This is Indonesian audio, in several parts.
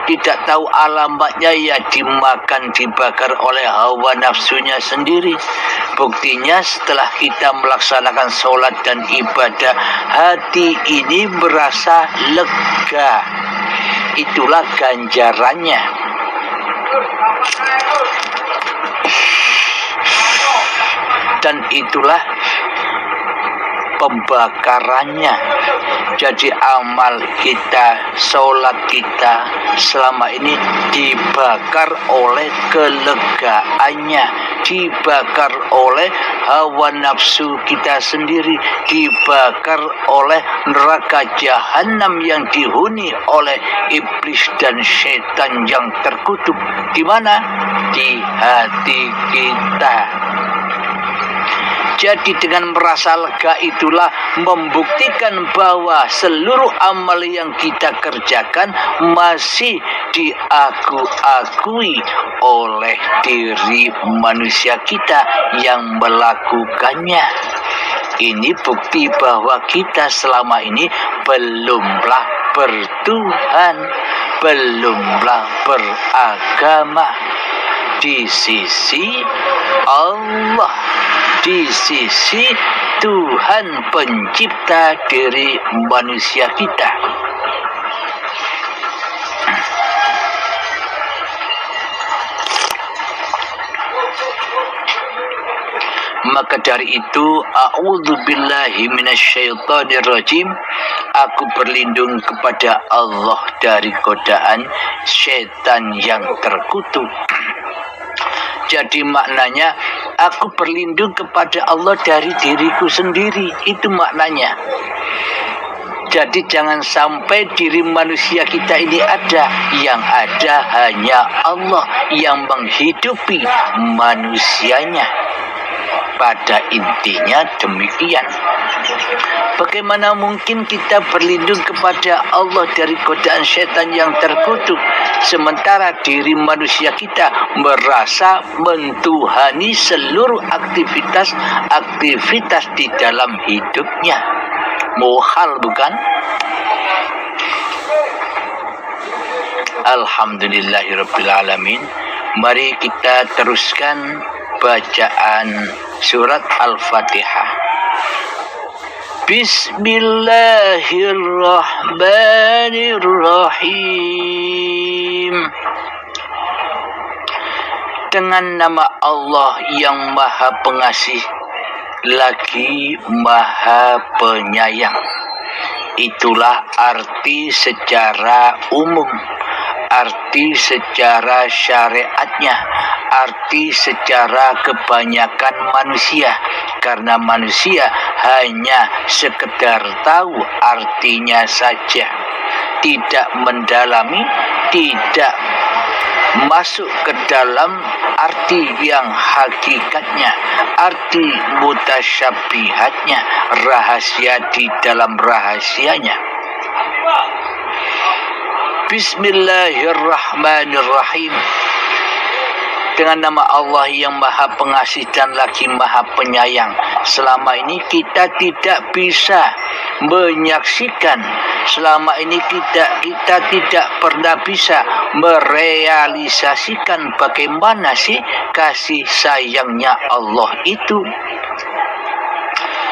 tidak tahu alamatnya, ya dimakan, dibakar oleh hawa nafsunya sendiri. Buktinya setelah kita melaksanakan sholat dan ibadah, hati ini berasa lega. Itulah ganjarannya. Dan itulah pembakarannya. Jadi amal kita, sholat kita selama ini dibakar oleh kelegaannya, dibakar oleh hawa nafsu kita sendiri, dibakar oleh neraka jahanam yang dihuni oleh iblis dan setan yang terkutuk. Di mana? Di hati kita. Jadi dengan merasa lega itulah membuktikan bahwa seluruh amal yang kita kerjakan masih diakui oleh diri manusia kita yang melakukannya. Ini bukti bahwa kita selama ini belumlah bertuhan, belumlah beragama di sisi Allah, di sisi Tuhan pencipta diri manusia kita. Maka dari itu, a'udzubillahi minasyaitonirrajim, aku berlindung kepada Allah dari godaan setan yang terkutuk. Jadi maknanya, aku berlindung kepada Allah dari diriku sendiri. Itu maknanya. Jadi jangan sampai diri manusia kita ini ada. Yang ada hanya Allah yang menghidupi manusianya. Pada intinya demikian. Bagaimana mungkin kita berlindung kepada Allah dari godaan setan yang terkutuk, sementara diri manusia kita merasa mentuhani seluruh aktivitas di dalam hidupnya. Muhal bukan? Alhamdulillahirrabbilalamin. Mari kita teruskan bacaan surat Al-Fatihah. Bismillahirrahmanirrahim. Dengan nama Allah yang Maha Pengasih lagi Maha Penyayang. Itulah arti secara umum, arti secara syariatnya, arti secara kebanyakan manusia. Karena manusia hanya sekedar tahu artinya saja, tidak mendalami, tidak masuk ke dalam arti yang hakikatnya, arti mutasyabihatnya, rahasia di dalam rahasianya. Bismillahirrahmanirrahim. Dengan nama Allah yang Maha Pengasih dan lagi Maha Penyayang. Selama ini kita tidak bisa menyaksikan, selama ini kita tidak pernah bisa merealisasikan bagaimana sih kasih sayangnya Allah itu.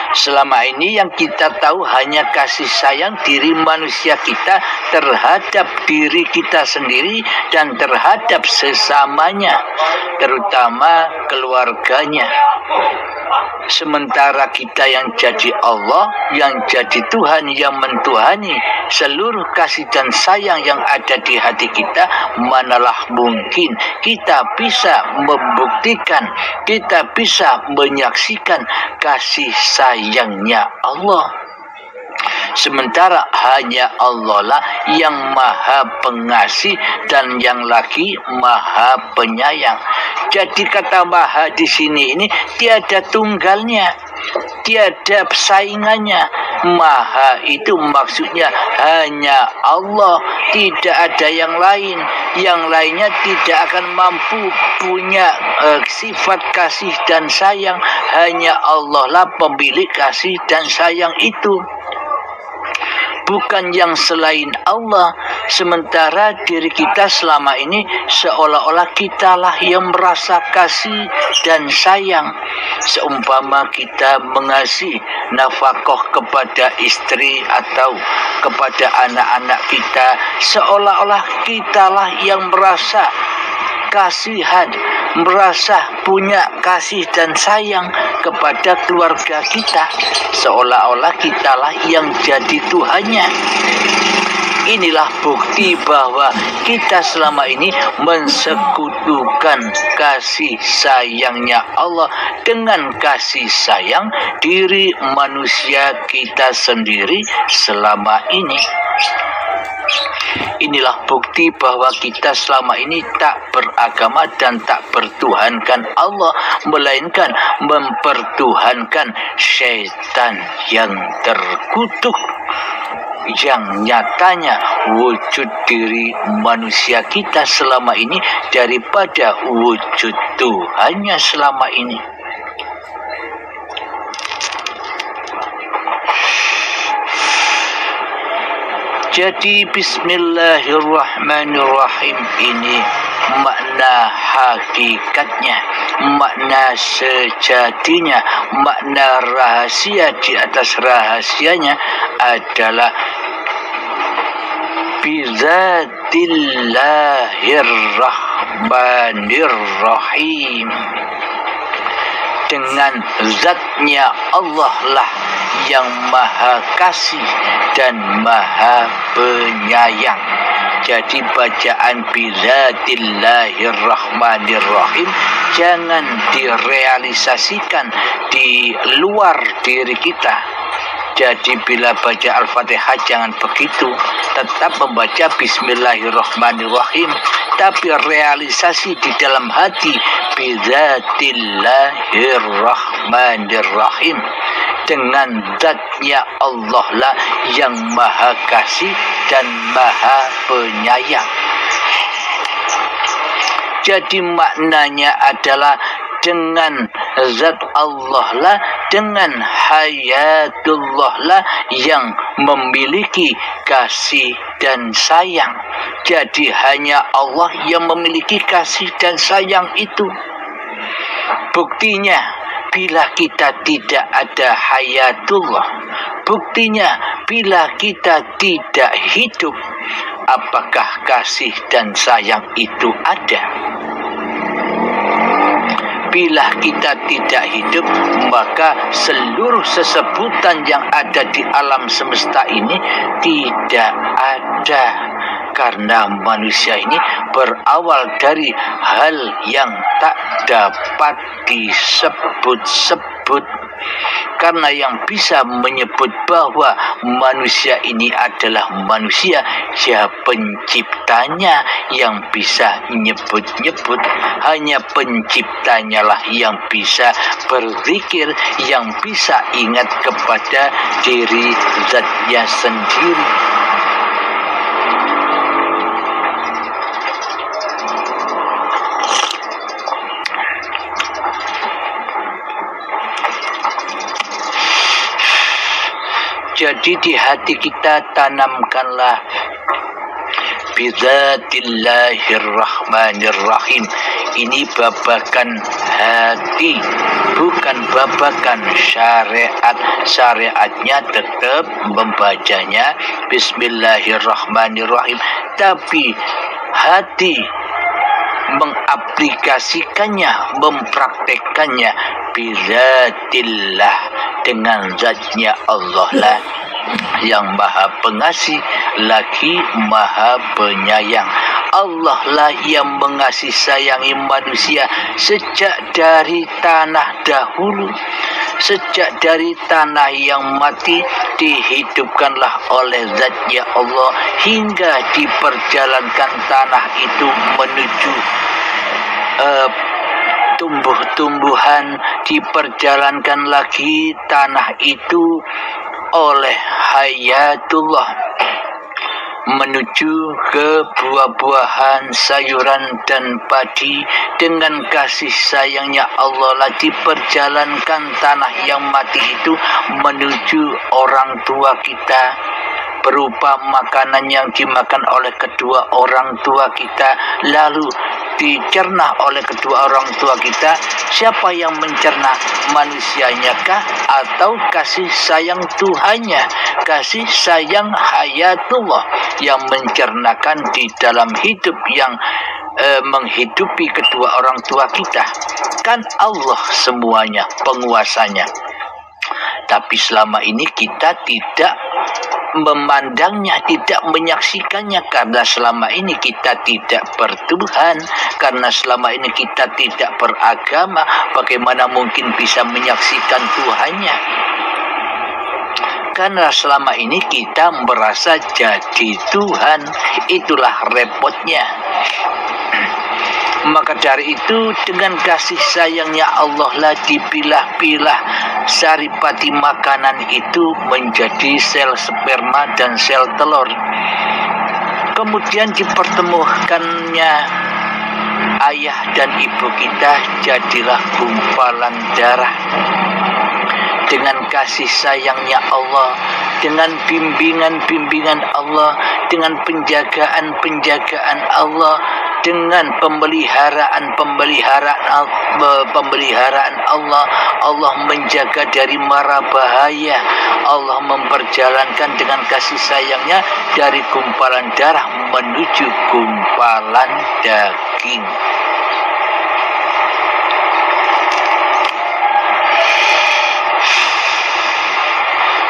Selama ini yang kita tahu hanya kasih sayang diri manusia kita terhadap diri kita sendiri dan terhadap sesamanya, terutama keluarganya. Sementara kita yang jadi Allah, yang jadi Tuhan, yang mentuhani seluruh kasih dan sayang yang ada di hati kita, manalah mungkin kita bisa membuktikan, kita bisa menyaksikan kasih sayangnya Allah. Sementara hanya Allah lah yang Maha Pengasih dan yang lagi Maha Penyayang. Jadi kata Maha di sini ini tiada tunggalnya, tiada saingannya. Maha itu maksudnya hanya Allah, tidak ada yang lain. Yang lainnya tidak akan mampu punya sifat kasih dan sayang. Hanya Allah lah pemilik kasih dan sayang itu. bukan yang selain Allah, sementara diri kita selama ini seolah-olah kitalah yang merasa kasih dan sayang. Seumpama kita mengasih nafkah kepada istri atau kepada anak-anak kita, seolah-olah kitalah yang merasa kasihan, merasa punya kasih dan sayang kepada keluarga kita, seolah-olah kitalah yang jadi Tuhannya. Inilah bukti bahwa kita selama ini mensekutukan kasih sayangnya Allah dengan kasih sayang diri manusia kita sendiri selama ini. Inilah bukti bahwa kita selama ini tak beragama dan tak bertuhankan Allah, melainkan mempertuhankan syaitan yang terkutuk, yang nyatanya wujud diri manusia kita selama ini daripada wujud Tuhannya selama ini. Jadi bismillahirrahmanirrahim ini makna hakikatnya, makna sejatinya, makna rahasia di atas rahasianya adalah bizatillahirrahmanirrahim. Dengan zatnya Allah lah yang maha kasih dan maha penyayang. Jadi bacaan bizatillahirrahmanirrahim jangan direalisasikan di luar diri kita. Jadi bila baca Al-Fatihah jangan begitu, tetap membaca Bismillahirrahmanirrahim, tapi realisasi di dalam hati bizatillahirrahmanirrahim. Dengan zatnya Allah lah yang maha kasih dan maha penyayang. Jadi maknanya adalah dengan zat Allah lah, dengan hayatullah lah yang memiliki kasih dan sayang. Jadi hanya Allah yang memiliki kasih dan sayang itu. Buktinya bila kita tidak ada hayatullah, buktinya bila kita tidak hidup, apakah kasih dan sayang itu ada? Bila kita tidak hidup, maka seluruh sesebutan yang ada di alam semesta ini tidak ada. Karena manusia ini berawal dari hal yang tak dapat disebut-sebut. Karena yang bisa menyebut bahwa manusia ini adalah manusia, ya penciptanya yang bisa nyebut-nyebut. Hanya penciptanya lah yang bisa berzikir, yang bisa ingat kepada diri zatnya sendiri. Jadi di hati kita tanamkanlah bizatillahirrahmanirrahim. Ini babakan hati, bukan babakan syariat. Syariatnya tetap membacanya bismillahirrahmanirrahim, tapi hati mengaplikasikannya, mempraktekannya bizatillah, dengan zatnya Allah lah yang maha pengasih lagi maha penyayang. Allah lah yang mengasihi sayangi manusia sejak dari tanah dahulu. Sejak dari tanah yang mati dihidupkanlah oleh zatnya Allah, hingga diperjalankan tanah itu menuju tumbuh-tumbuhan, diperjalankan lagi tanah itu oleh hayatullah menuju ke buah-buahan, sayuran dan padi. Dengan kasih sayangnya Allah lah diperjalankan tanah yang mati itu menuju orang tua kita, berupa makanan yang dimakan oleh kedua orang tua kita, lalu dicerna oleh kedua orang tua kita, siapa yang mencerna? Manusianya kah atau kasih sayang Tuhannya, kasih sayang hayatullah yang mencernakan di dalam hidup yang menghidupi kedua orang tua kita? Kan Allah semuanya penguasanya. Tapi selama ini kita tidak memandangnya, tidak menyaksikannya, karena selama ini kita tidak bertuhan, karena selama ini kita tidak beragama. Bagaimana mungkin bisa menyaksikan Tuhannya? Karena selama ini kita merasa jadi Tuhan. Itulah repotnya. Maka dari itu, dengan kasih sayangnya Allah lah dipilah-pilah saripati makanan itu menjadi sel sperma dan sel telur. Kemudian dipertemukannya ayah dan ibu kita, jadilah gumpalan darah. Dengan kasih sayangnya Allah, dengan bimbingan-bimbingan Allah, dengan penjagaan-penjagaan Allah, dengan pemeliharaan Allah, Allah menjaga dari mara bahaya. Allah memperjalankan dengan kasih sayangnya dari gumpalan darah menuju gumpalan daging.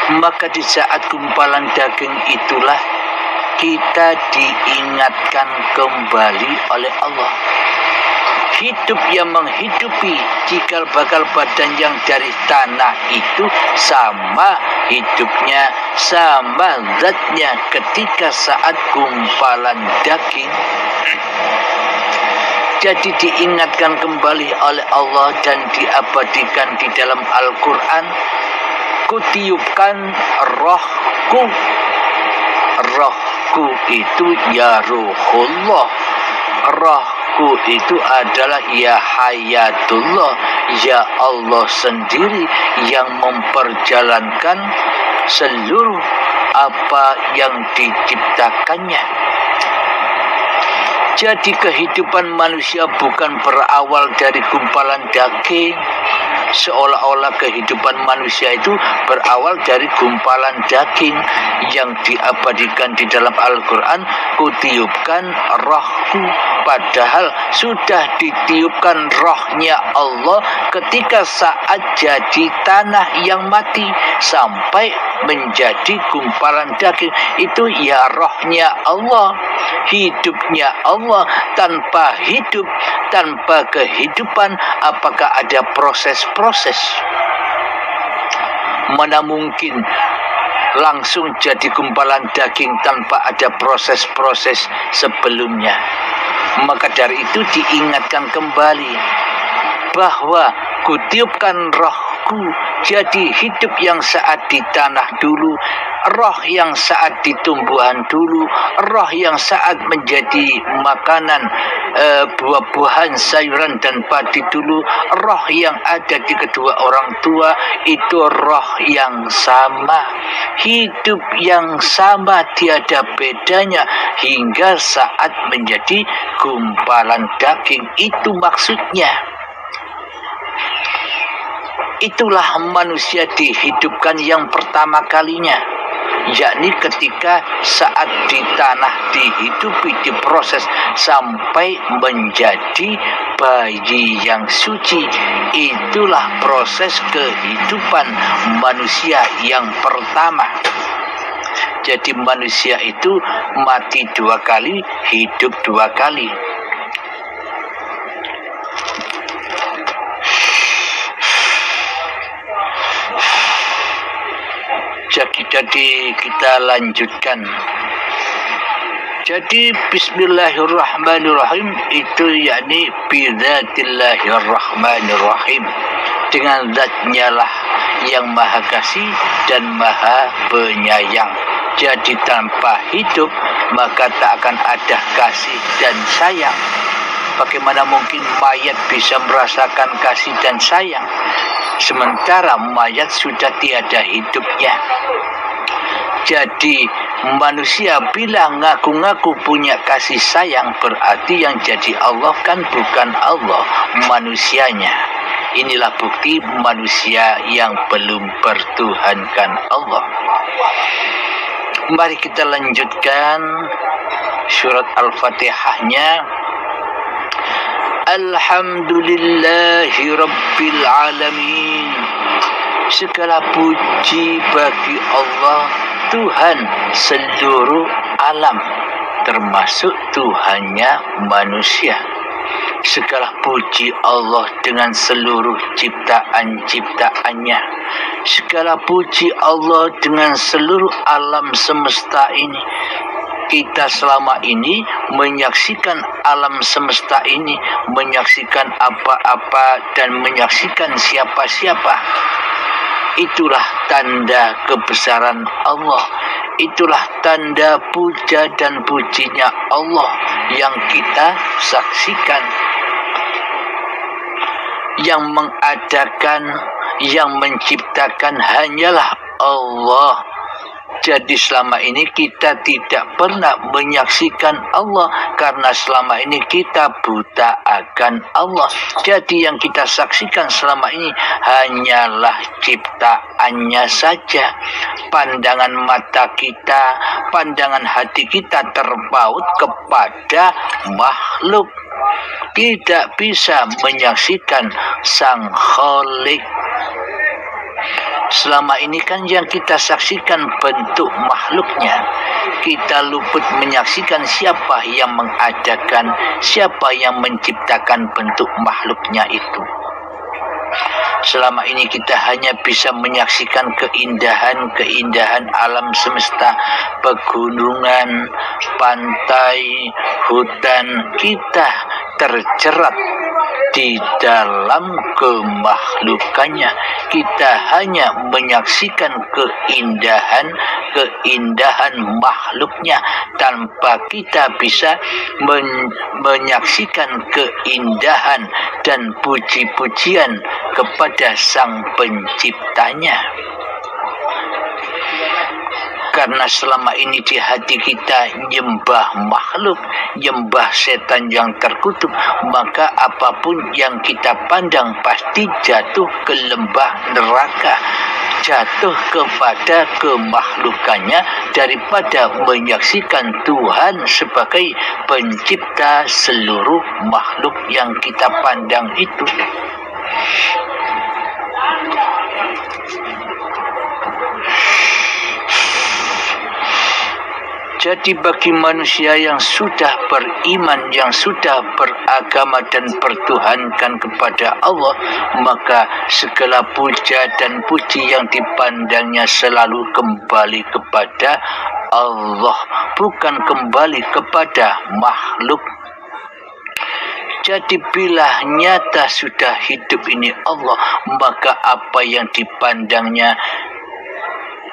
Maka di saat gumpalan daging itulah kita diingatkan kembali oleh Allah. Hidup yang menghidupi cikal bakal badan yang dari tanah itu sama hidupnya, sama zatnya ketika saat gumpalan daging. Jadi diingatkan kembali oleh Allah dan diabadikan di dalam Al-Quran. Kutiupkan rohku. Rohku itu ya ruhullah. Rohku itu adalah ya hayatullah, ya Allah sendiri yang memperjalankan seluruh apa yang diciptakannya. Jadi kehidupan manusia bukan berawal dari gumpalan daging. Seolah-olah kehidupan manusia itu berawal dari gumpalan daging yang diabadikan di dalam Al-Quran. Kutiupkan rohku, padahal sudah ditiupkan rohnya Allah ketika saat jadi tanah yang mati sampai menjadi gumpalan daging. Itu ya rohnya Allah, hidupnya Allah. Tanpa hidup, tanpa kehidupan, apakah ada proses-proses? Mana mungkin langsung jadi gumpalan daging tanpa ada proses-proses sebelumnya? Maka dari itu diingatkan kembali bahwa kutiupkan rohku, jadi hidup yang saat di tanah dulu, roh yang saat di tumbuhan dulu, roh yang saat menjadi makanan buah-buahan, sayuran dan padi dulu, roh yang ada di kedua orang tua, itu roh yang sama, hidup yang sama, tiada bedanya hingga saat menjadi gumpalan daging. Itu maksudnya. Itulah manusia dihidupkan yang pertama kalinya, yakni ketika saat di tanah dihidupi, diproses sampai menjadi bayi yang suci. Itulah proses kehidupan manusia yang pertama. Jadi manusia itu mati 2 kali, hidup 2 kali. Jadi kita lanjutkan. Jadi bismillahirrahmanirrahim itu yakni bidzatillahirrahmanirrahim, dengan zatnya lah yang maha kasih dan maha penyayang. Jadi tanpa hidup maka tak akan ada kasih dan sayang. Bagaimana mungkin mayat bisa merasakan kasih dan sayang sementara mayat sudah tiada hidupnya? Jadi manusia bila ngaku-ngaku punya kasih sayang, berarti yang jadi Allah kan bukan Allah, manusianya. Inilah bukti manusia yang belum bertuhankan Allah. Mari kita lanjutkan surat Al-Fatihahnya. Alhamdulillahi Rabbil Alamin. Segala puji bagi Allah, Tuhan seluruh alam, termasuk Tuhannya manusia. Segala puji Allah dengan seluruh ciptaan-ciptaannya. Segala puji Allah dengan seluruh alam semesta ini. Kita selama ini menyaksikan alam semesta ini, menyaksikan apa-apa dan menyaksikan siapa-siapa. Itulah tanda kebesaran Allah. Itulah tanda puja dan pujinya Allah yang kita saksikan. Yang mengadakan, yang menciptakan hanyalah Allah. Jadi selama ini kita tidak pernah menyaksikan Allah karena selama ini kita buta akan Allah. Jadi yang kita saksikan selama ini hanyalah ciptaannya saja. Pandangan mata kita, pandangan hati kita terpaut kepada makhluk. Tidak bisa menyaksikan Sang Khalik. Selama ini kan yang kita saksikan bentuk makhluknya. Kita luput menyaksikan siapa yang mengadakan, siapa yang menciptakan bentuk makhluknya itu. Selama ini kita hanya bisa menyaksikan keindahan-keindahan alam semesta, pegunungan, pantai, hutan. Kita terjerat di dalam kemakhlukannya. Kita hanya menyaksikan keindahan makhluknya tanpa kita bisa menyaksikan keindahan dan puji-pujian kepada Sang Penciptanya. Karena selama ini di hati kita nyembah makhluk, nyembah setan yang terkutuk, maka apapun yang kita pandang pasti jatuh ke lembah neraka, jatuh kepada kemakhlukannya daripada menyaksikan Tuhan sebagai pencipta seluruh makhluk yang kita pandang itu. Jadi bagi manusia yang sudah beriman, yang sudah beragama dan bertuhankan kepada Allah, maka segala puja dan puji yang dipandangnya selalu kembali kepada Allah, bukan kembali kepada makhluk. Jadi bila nyata sudah hidup ini Allah, maka apa yang dipandangnya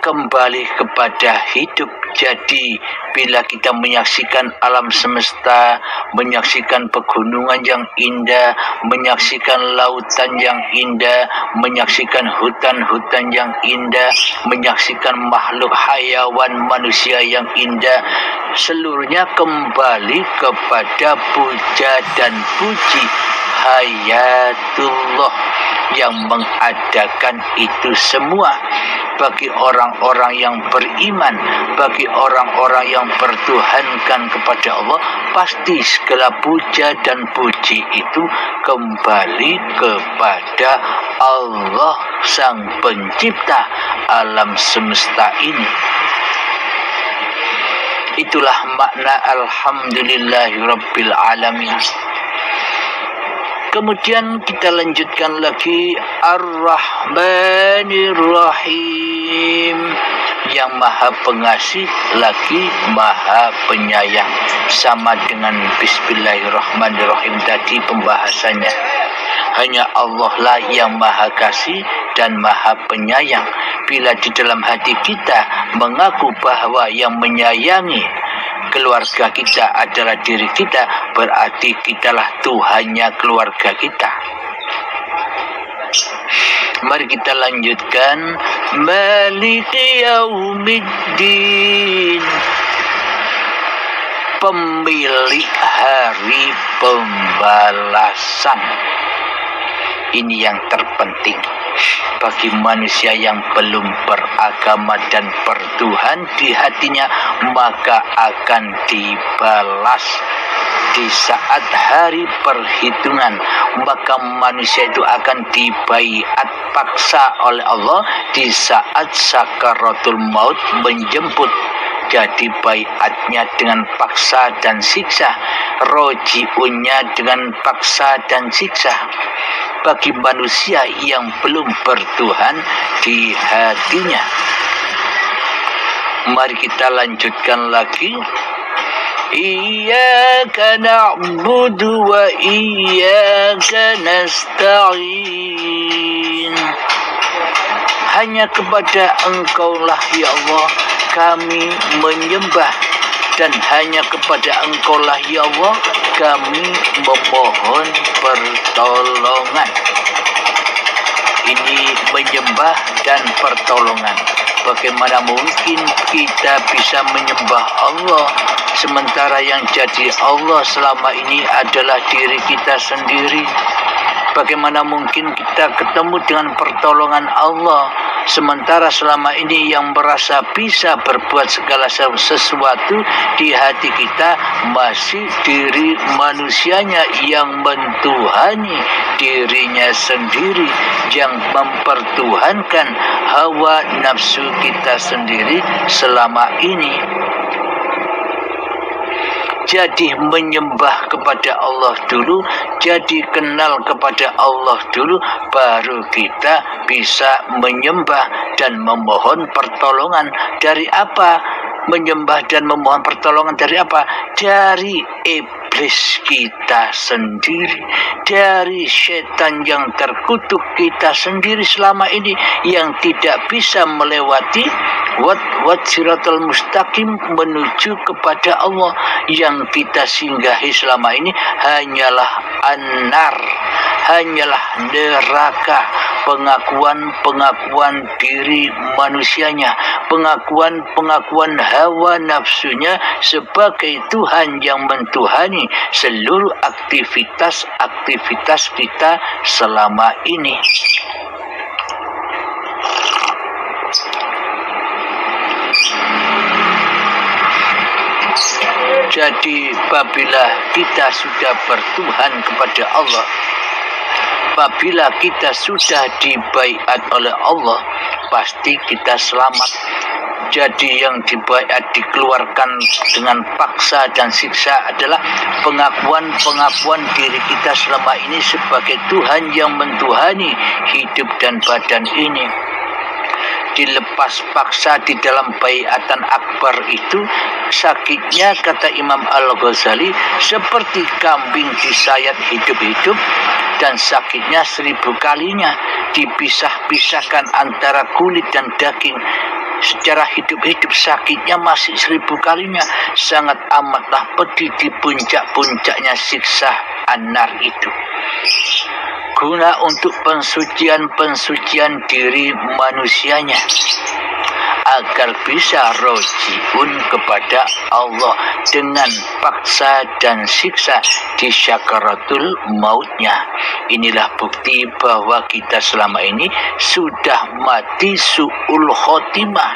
kembali kepada hidup. Jadi bila kita menyaksikan alam semesta, menyaksikan pegunungan yang indah, menyaksikan lautan yang indah, menyaksikan hutan-hutan yang indah, menyaksikan makhluk hayawan manusia yang indah, seluruhnya kembali kepada puja dan puji Hayatullah yang mengadakan itu semua. Bagi orang-orang yang beriman, bagi orang-orang yang bertuhankan kepada Allah, pasti segala puja dan puji itu kembali kepada Allah, Sang Pencipta alam semesta ini. Itulah makna Alhamdulillahi Rabbil Alamin. Kemudian kita lanjutkan lagi Ar-Rahmanir Rahim, yang Maha Pengasih lagi Maha Penyayang. Sama dengan Bismillahirrahmanirrahim tadi pembahasannya. Hanya Allah lah yang Maha Kasih dan Maha Penyayang. Bila di dalam hati kita mengaku bahwa yang menyayangi keluarga kita adalah diri kita, berarti kitalah Tuhannya keluarga kita. Mari kita lanjutkan. Maliki yaumiddin, pemilik hari pembalasan. Ini yang terpenting bagi manusia yang belum beragama dan bertuhan di hatinya, maka akan dibalas di saat hari perhitungan. Maka manusia itu akan dibaiat paksa oleh Allah di saat sakaratul maut menjemput. Jadi baiatnya dengan paksa dan siksa, rojiunnya dengan paksa dan siksa bagi manusia yang belum bertuhan di hatinya. Mari kita lanjutkan lagi. Iyyaka na'budu wa iyyaka nasta'in. Hanya kepada Engkaulah ya Allah kami menyembah, dan hanya kepada Engkaulah ya Allah kami memohon pertolongan. Ini menyembah dan pertolongan. Bagaimana mungkin kita bisa menyembah Allah sementara yang jadi Allah selama ini adalah diri kita sendiri? Bagaimana mungkin kita ketemu dengan pertolongan Allah sementara selama ini yang merasa bisa berbuat segala sesuatu di hati kita masih diri manusianya yang mentuhani dirinya sendiri, yang mempertuhankan hawa nafsu kita sendiri selama ini. Jadi menyembah kepada Allah dulu, jadi kenal kepada Allah dulu, baru kita bisa menyembah dan memohon pertolongan. Dari apa? Menyembah dan memohon pertolongan dari apa? Dari iblis kita sendiri, dari setan yang terkutuk kita sendiri selama ini, yang tidak bisa melewati siratal mustaqim menuju kepada Allah. Yang kita singgahi selama ini hanyalah an-nar, hanyalah neraka. Pengakuan diri manusianya, pengakuan hawa nafsunya sebagai Tuhan yang mentuhani seluruh aktivitas kita selama ini. Jadi apabila kita sudah bertuhan kepada Allah, apabila kita sudah dibaiat oleh Allah, pasti kita selamat. Jadi yang dibaiat dikeluarkan dengan paksa dan siksa adalah pengakuan diri kita selama ini sebagai Tuhan yang mentuhani hidup dan badan ini. Dilepas paksa di dalam baiatan akbar itu, sakitnya, kata Imam Al-Ghazali, seperti kambing disayat hidup-hidup, dan sakitnya 1000 kalinya. Dipisah-pisahkan antara kulit dan daging secara hidup-hidup, sakitnya masih 1000 kalinya. Sangat amatlah pedih di puncak-puncaknya siksa an-nar itu. Guna untuk pensucian diri manusianya, agar bisa rojiun kepada Allah dengan paksa dan siksa di syakaratul mautnya. Inilah bukti bahwa kita selama ini sudah mati su'ul khotimah.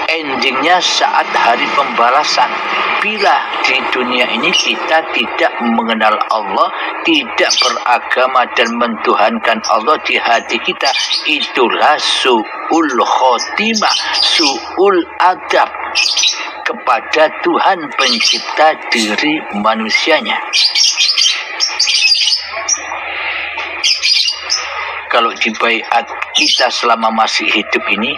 Endingnya saat hari pembalasan. Bila di dunia ini kita tidak mengenal Allah, tidak beragama dan mentuhankan Allah di hati kita, itulah su'ul khotimah, su'ul adab kepada Tuhan pencipta diri manusianya. Kalau dibaiat kita selama masih hidup ini,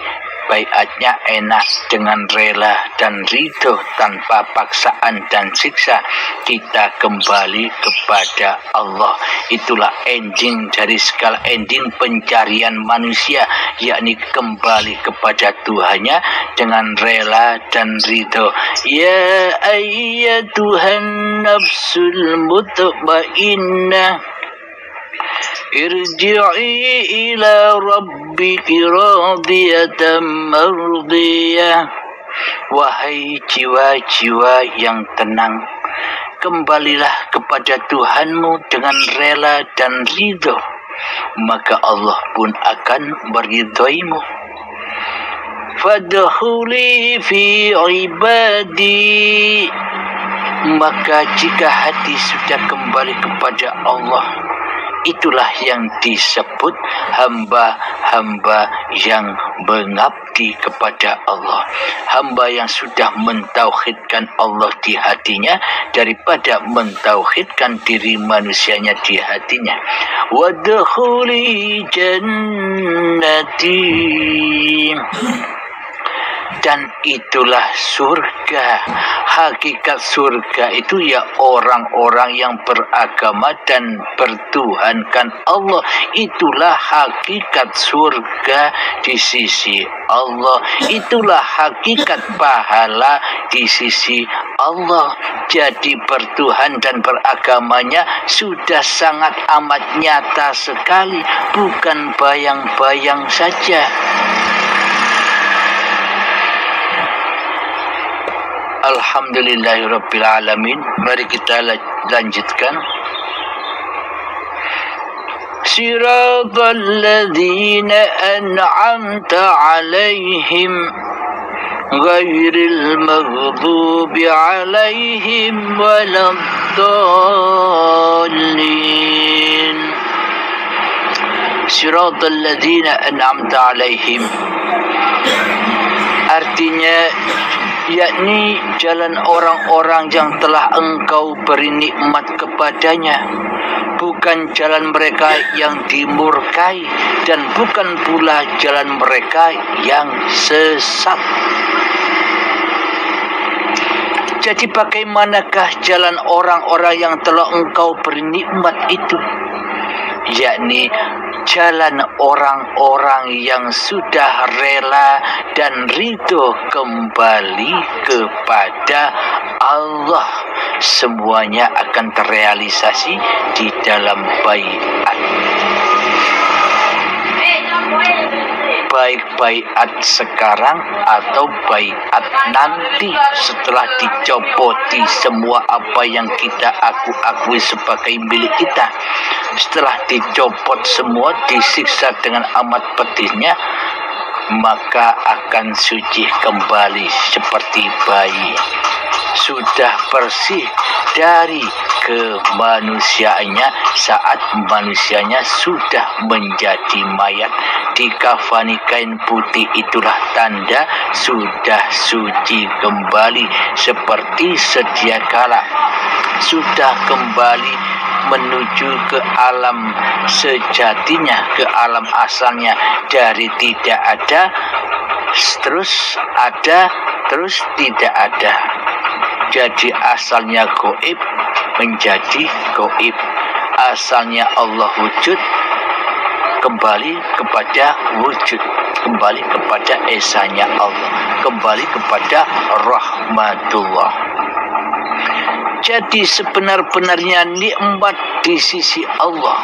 baiatnya enak, dengan rela dan ridho, tanpa paksaan dan siksa. Kita kembali kepada Allah. Itulah ending dari segala ending pencarian manusia, yakni kembali kepada Tuhannya dengan rela dan ridho. Ya ayyatuhan nafsul mutmainnah, irji'i ila rabbiki radiyatan mardiyah. Wahai jiwa-jiwa yang tenang, kembalilah kepada Tuhanmu dengan rela dan ridho, maka Allah pun akan meridhoimu. Fadkhuli fi ibadi, maka jika hati sudah kembali kepada Allah, itulah yang disebut hamba-hamba yang mengabdi kepada Allah, hamba yang sudah mentauhidkan Allah di hatinya daripada mentauhidkan diri manusianya di hatinya. Wadkhuli jannati, dan itulah surga. Hakikat surga itu ya orang-orang yang beragama dan bertuhankan Allah. Itulah hakikat surga di sisi Allah. Itulah hakikat pahala di sisi Allah. Jadi bertuhan dan beragamanya sudah sangat amat nyata sekali, bukan bayang-bayang saja. Alhamdulillahirabbil alamin. Mari kita lanjutkan. Siratal ladzina an'amta 'alaihim ghairil maghdubi 'alaihim waladdallin. Siratal ladzina an'amta 'alaihim, artinya yakni jalan orang-orang yang telah engkau beri nikmat kepadanya, bukan jalan mereka yang dimurkai dan bukan pula jalan mereka yang sesat. Jadi bagaimanakah jalan orang-orang yang telah engkau beri nikmat itu? Yakni jalan orang-orang yang sudah rela dan ridho kembali kepada Allah. Semuanya akan terrealisasi di dalam baiat. Baik baiat sekarang atau baiat nanti setelah dicopoti semua apa yang kita akui sebagai milik kita. Setelah dicopot semua, disiksa dengan amat pedihnya, maka akan suci kembali seperti bayi. Sudah bersih dari kemanusiaannya saat manusianya sudah menjadi mayat. Dikafani kain putih, itulah tanda sudah suci kembali seperti sedia kala. Sudah kembali menuju ke alam sejatinya, ke alam asalnya, dari tidak ada terus ada, terus tidak ada. Jadi asalnya gaib menjadi gaib, asalnya Allah wujud kembali kepada wujud, kembali kepada esanya Allah, kembali kepada rahmatullah. Jadi sebenar-benarnya nikmat di sisi Allah,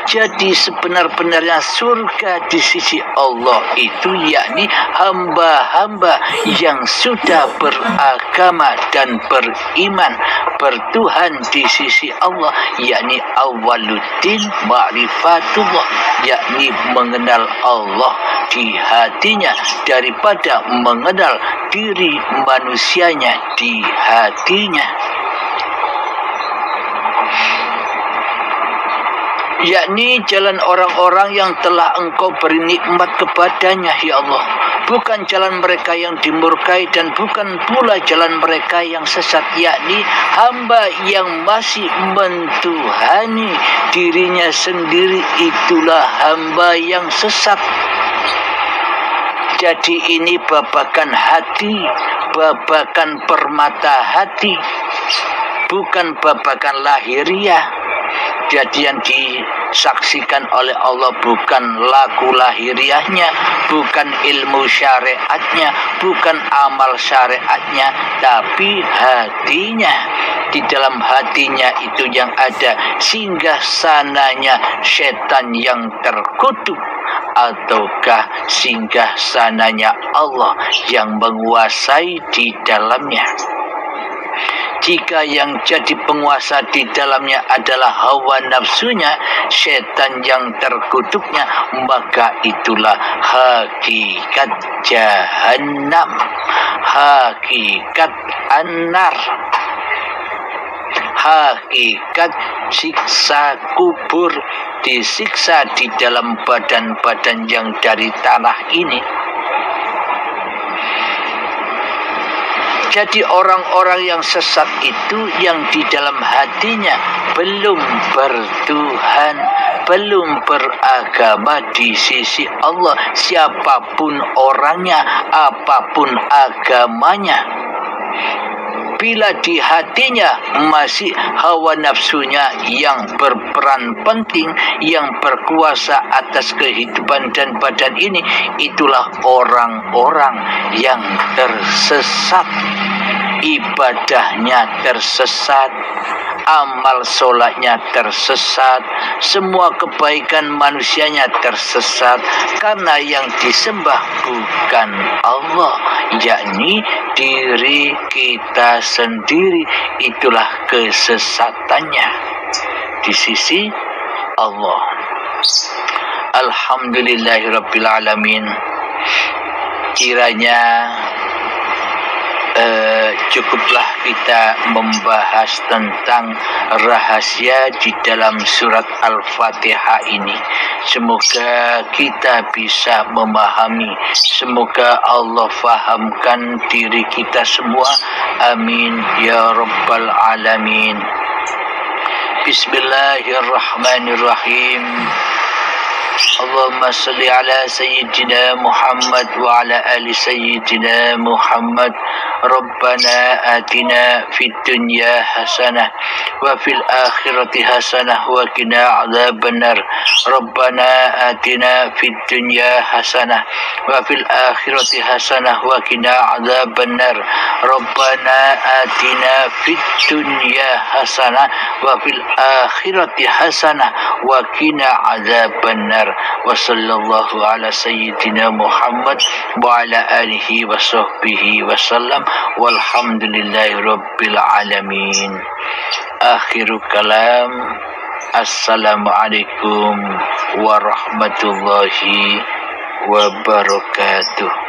jadi sebenar-benarnya surga di sisi Allah itu yakni hamba-hamba yang sudah beragama dan beriman, bertuhan di sisi Allah, yakni awaluddin ma'rifatullah, yakni mengenal Allah di hatinya daripada mengenal diri manusianya di hatinya. Yakni jalan orang-orang yang telah engkau beri nikmat kepadanya, ya Allah. Bukan jalan mereka yang dimurkai dan bukan pula jalan mereka yang sesat, yakni hamba yang masih mentuhani dirinya sendiri, itulah hamba yang sesat. Jadi ini babakan hati, babakan permata hati, bukan babakan lahiriah. Jadi yang disaksikan oleh Allah bukan laku lahiriahnya, bukan ilmu syariatnya, bukan amal syariatnya, tapi hatinya. Di dalam hatinya itu yang ada singgah sananya setan yang terkutuk, ataukah singgah sananya Allah yang menguasai di dalamnya. Jika yang jadi penguasa di dalamnya adalah hawa nafsunya, setan yang terkutuknya, maka itulah hakikat jahannam, hakikat an-nar, hakikat siksa kubur, disiksa di dalam badan-badan yang dari tanah ini. Jadi orang-orang yang sesat itu yang di dalam hatinya belum bertuhan, belum beragama di sisi Allah, siapapun orangnya, apapun agamanya. Bila di hatinya masih hawa nafsunya yang berperan penting, yang berkuasa atas kehidupan dan badan ini, itulah orang-orang yang tersesat. Ibadahnya tersesat, amal sholatnya tersesat, semua kebaikan manusianya tersesat, karena yang disembah bukan Allah, yakni diri kita sendiri. Itulah kesesatannya di sisi Allah. Alhamdulillahirrabbilalamin. Kiranya cukuplah kita membahas tentang rahasia di dalam surat Al-Fatihah ini. Semoga kita bisa memahami, semoga Allah fahamkan diri kita semua. Amin ya rabbal alamin. Bismillahirrahmanirrahim. Allahumma salli ala sayyidina Muhammad wa ala ali sayyidina Muhammad. Rabbana atina fid dunya hasanah wa fil akhirati hasanah wa qina adzabannar. Rabbana atina fid dunya hasanah wa fil akhirati hasanah wa qina adzabannar. Rabbana atina fid dunya hasanah wa fil akhirati hasanah wa qina adzabannar. Wa sallallahu ala sayyidina Muhammad wa ala alihi wa sahbihi wa sallam. Walhamdulillahi rabbil alamin. Akhiru kalam. Assalamualaikum warahmatullahi wabarakatuh.